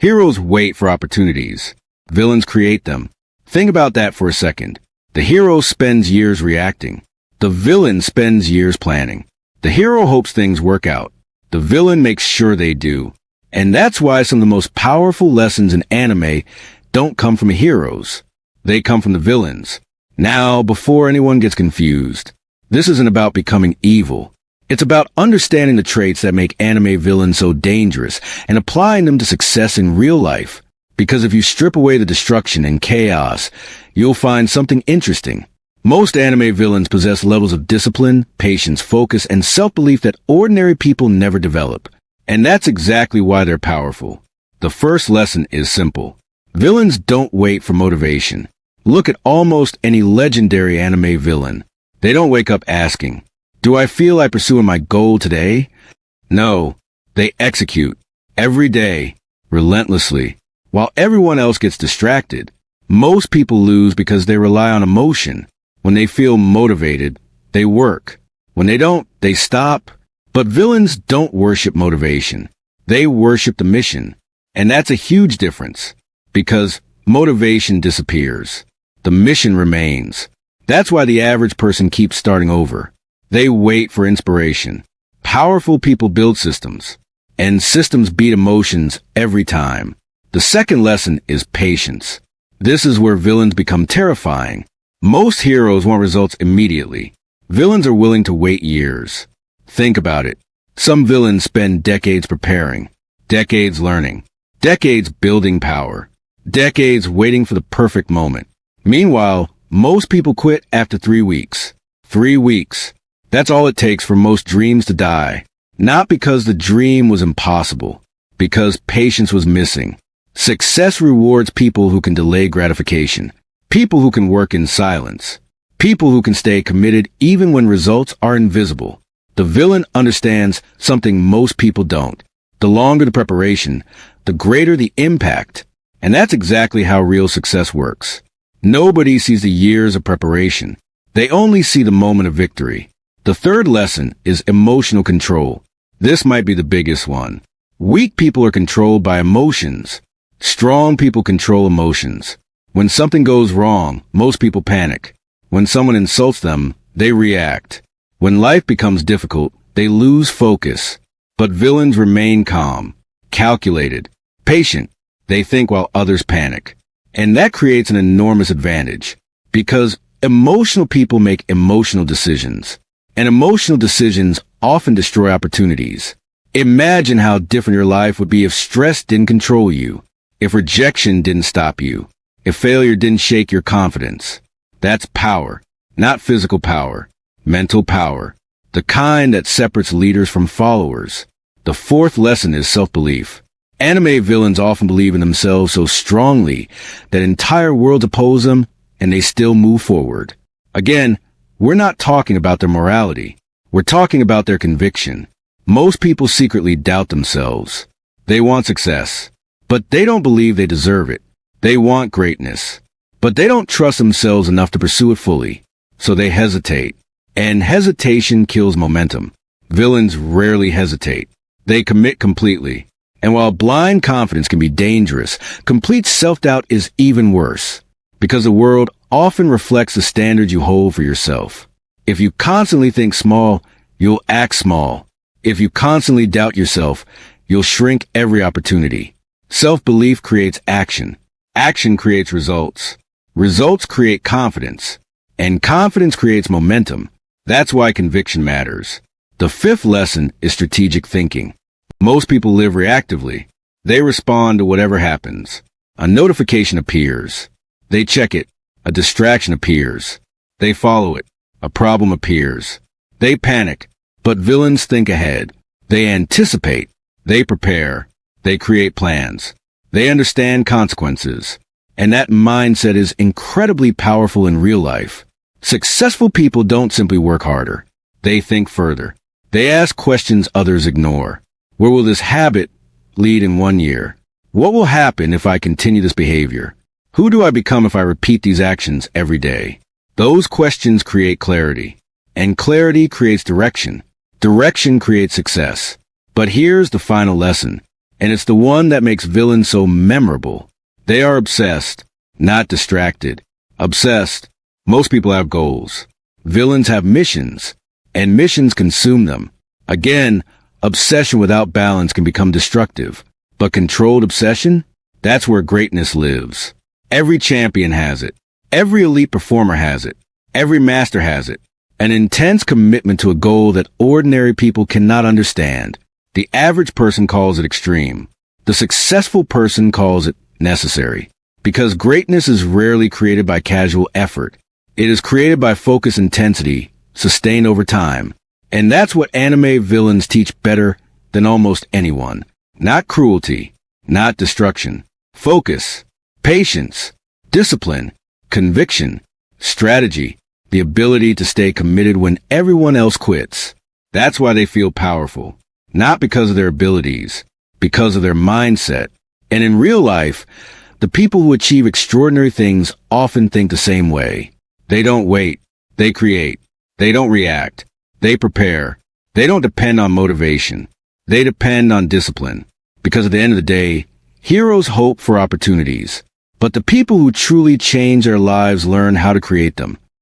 Heroes wait for opportunities. Villains create them. Think about that for a second. The hero spends years reacting. The villain spends years planning. The hero hopes things work out. The villain makes sure they do. And that's why some of the most powerful lessons in anime don't come from heroes. They come from the villains. Now, before anyone gets confused, this isn't about becoming evil. It's about understanding the traits that make anime villains so dangerous and applying them to success in real life. Because if you strip away the destruction and chaos, you'll find something interesting. Most anime villains possess levels of discipline, patience, focus, and self-belief that ordinary people never develop. And that's exactly why they're powerful. The first lesson is simple. Villains don't wait for motivation. Look at almost any legendary anime villain. They don't wake up asking, "Do I feel like pursuing my goal today?" No, they execute every day, relentlessly. While everyone else gets distracted, most people lose because they rely on emotion. When they feel motivated, they work. When they don't, they stop. But villains don't worship motivation. They worship the mission. And that's a huge difference. Because motivation disappears. The mission remains. That's why the average person keeps starting over. They wait for inspiration. Powerful people build systems. And systems beat emotions every time. The second lesson is patience. This is where villains become terrifying. Most heroes want results immediately. Villains are willing to wait years. Think about it. Some villains spend decades preparing, decades learning, decades building power, decades waiting for the perfect moment. Meanwhile, most people quit after 3 weeks. 3 weeks. That's all it takes for most dreams to die. Not because the dream was impossible, because patience was missing. Success rewards people who can delay gratification, people who can work in silence, people who can stay committed even when results are invisible. The villain understands something most people don't. The longer the preparation, the greater the impact. And that's exactly how real success works. Nobody sees the years of preparation. They only see the moment of victory. The third lesson is emotional control. This might be the biggest one. Weak people are controlled by emotions. Strong people control emotions. When something goes wrong, most people panic. When someone insults them, they react. When life becomes difficult, they lose focus. But villains remain calm, calculated, patient. They think while others panic. And that creates an enormous advantage. Because emotional people make emotional decisions. And emotional decisions often destroy opportunities. Imagine how different your life would be if stress didn't control you. If rejection didn't stop you. If failure didn't shake your confidence. That's power. Not physical power. Mental power. The kind that separates leaders from followers. The fourth lesson is self-belief. Anime villains often believe in themselves so strongly that entire worlds oppose them and they still move forward. Again, we're not talking about their morality. We're talking about their conviction. Most people secretly doubt themselves. They want success, but they don't believe they deserve it. They want greatness, but they don't trust themselves enough to pursue it fully. So they hesitate. And hesitation kills momentum. Villains rarely hesitate. They commit completely. And while blind confidence can be dangerous, complete self-doubt is even worse. Because the world often reflects the standards you hold for yourself. If you constantly think small, you'll act small. If you constantly doubt yourself, you'll shrink every opportunity. Self-belief creates action. Action creates results. Results create confidence. And confidence creates momentum. That's why conviction matters. The fifth lesson is strategic thinking. Most people live reactively. They respond to whatever happens. A notification appears. They check it. A distraction appears. They follow it. A problem appears. They panic. But villains think ahead. They anticipate. They prepare. They create plans. They understand consequences. And that mindset is incredibly powerful in real life. Successful people don't simply work harder. They think further. They ask questions others ignore. Where will this habit lead in 1 year? What will happen if I continue this behavior? Who do I become if I repeat these actions every day? Those questions create clarity. And clarity creates direction. Direction creates success. But here's the final lesson. and it's the one that makes villains so memorable. They are obsessed, not distracted. Obsessed. Most people have goals. Villains have missions, and missions consume them. Again, obsession without balance can become destructive. But controlled obsession? That's where greatness lives. Every champion has it. Every elite performer has it. Every master has it. An intense commitment to a goal that ordinary people cannot understand. The average person calls it extreme. The successful person calls it necessary. Because greatness is rarely created by casual effort. It is created by focused intensity, sustained over time. And that's what anime villains teach better than almost anyone. Not cruelty, not destruction. Focus, patience, discipline, conviction, strategy, the ability to stay committed when everyone else quits. That's why they feel powerful. Not because of their abilities, because of their mindset. And in real life, the people who achieve extraordinary things often think the same way. They don't wait. They create. They don't react. They prepare. They don't depend on motivation. They depend on discipline. Because at the end of the day, heroes hope for opportunities. But the people who truly change their lives learn how to create them.